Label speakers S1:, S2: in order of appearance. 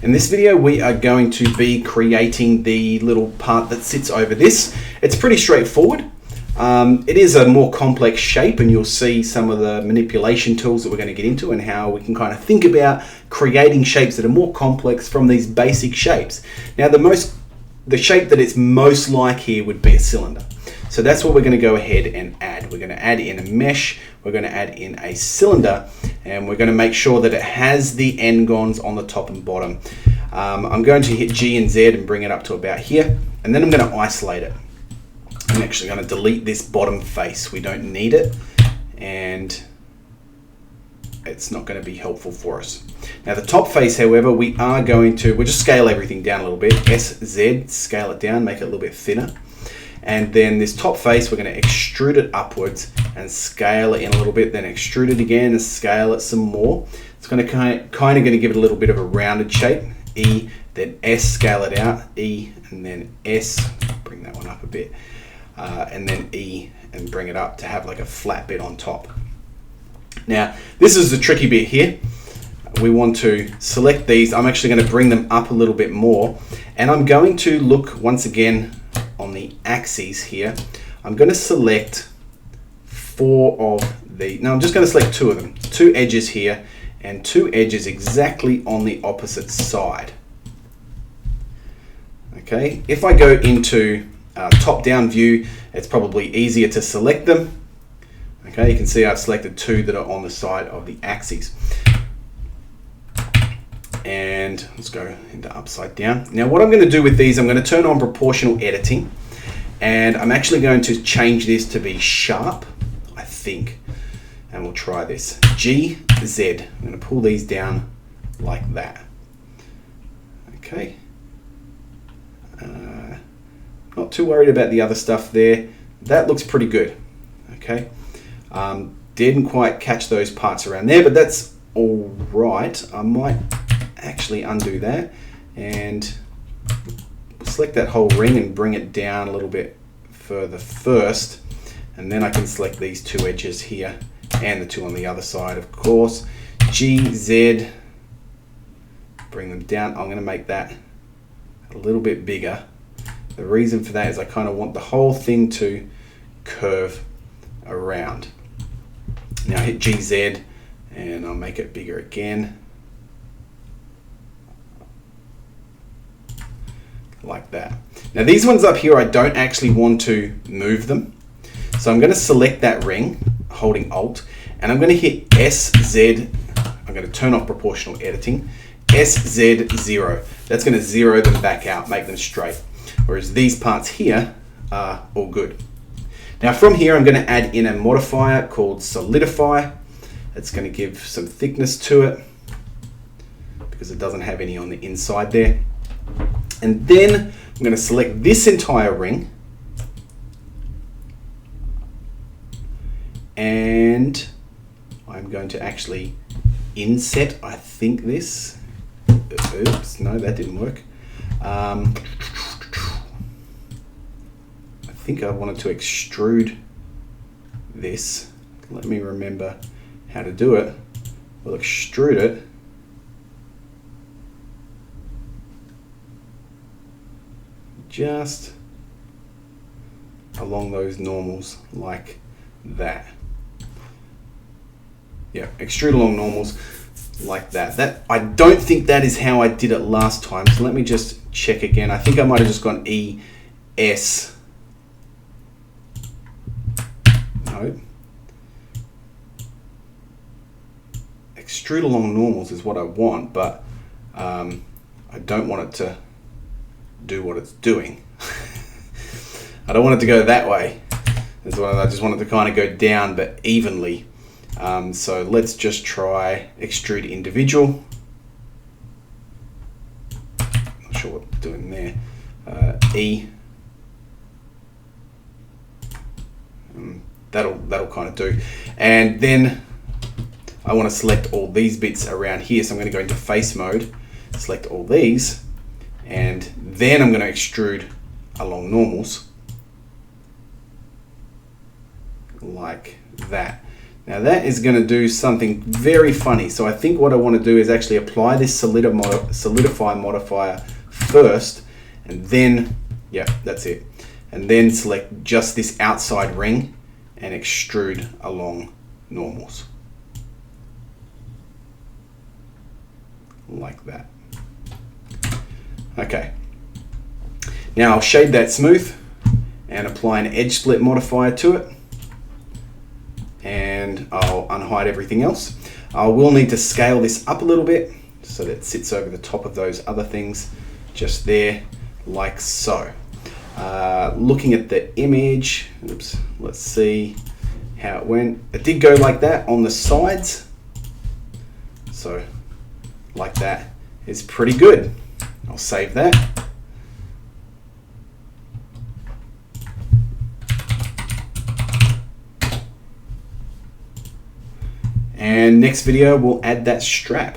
S1: In this video, we are going to be creating the little part that sits over this. It's pretty straightforward. It is a more complex shape, and you'll see some of the manipulation tools that we're going to get into and how we can kind of think about creating shapes that are more complex from these basic shapes. Now, the shape that it's most like here would be a cylinder. So that's what we're going to go ahead and add. We're going to add in a mesh, we're going to add in a cylinder, and we're going to make sure that it has the n-gons on the top and bottom. I'm going to hit G and Z and bring it up to about here, and then I'm going to isolate it. I'm actually going to delete this bottom face. We don't need it, and it's not going to be helpful for us. Now the top face, however, we'll just scale everything down a little bit. SZ, scale it down, make it a little bit thinner. And then this top face, we're going to extrude it upwards and scale it in a little bit, then extrude it again and scale it some more. It's going to kind of going to give it a little bit of a rounded shape. E, then S, scale it out. E, and then S, bring that one up a bit. And then E, and bring it up to have like a flat bit on top. Now, this is the tricky bit here. We want to select these. I'm actually going to bring them up a little bit more. And I'm going to look once again on the axes here. I'm going to select I'm just going to select 2 of them. 2 edges here and 2 edges exactly on the opposite side. Okay, if I go into top-down view, it's probably easier to select them. Okay, you can see I've selected 2 that are on the side of the axes. And let's go into upside down. Now what I'm going to do with these, I'm going to turn on proportional editing, and I'm actually going to change this to be sharp, I think, and we'll try this. G, Z. I'm going to pull these down like that. Okay. Not too worried about the other stuff there. That looks pretty good. Okay. Didn't quite catch those parts around there, but that's all right. I might actually undo that and select that whole ring and bring it down a little bit further first, and then I can select these 2 edges here and the 2 on the other side, of course. G, Z, bring them down. I'm going to make that a little bit bigger. The reason for that is I kind of want the whole thing to curve around. Now hit GZ and I'll make it bigger again. Like that. Now these ones up here, I don't actually want to move them. So I'm going to select that ring, holding Alt, and I'm going to hit SZ. I'm going to turn off proportional editing. SZ0. That's going to zero them back out, make them straight. Whereas these parts here are all good. Now from here, I'm going to add in a modifier called Solidify. It's going to give some thickness to it because it doesn't have any on the inside there. And then I'm going to select this entire ring, and I'm going to actually inset, I think, this. Oops, no, that didn't work. I think I wanted to extrude this. Let me remember how to do it. We'll extrude it. Just along those normals like that. Yeah, extrude along normals like that. I don't think that is how I did it last time, so let me just check again. I think I might have just gone E, S. No. Extrude along normals is what I want, but I don't want it to do what it's doing. I don't want it to go that way. I just want it to kind of go down, but evenly. So let's just try extrude individual. Not sure what I'm doing there. E. That'll kind of do. And then I want to select all these bits around here. So I'm going to go into face mode, select all these, and then I'm going to extrude along normals like that. Now that is going to do something very funny. So I think what I want to do is actually apply this solidify modifier first, and then, yeah, that's it. And then select just this outside ring and extrude along normals. Like that. Okay. Now I'll shade that smooth and apply an edge split modifier to it. And I'll unhide everything else. I will need to scale this up a little bit so that it sits over the top of those other things, just there, like so. Looking at the image, oops, let's see how it went. It did go like that on the sides, so like that is pretty good. I'll save that. And next video, we'll add that strap.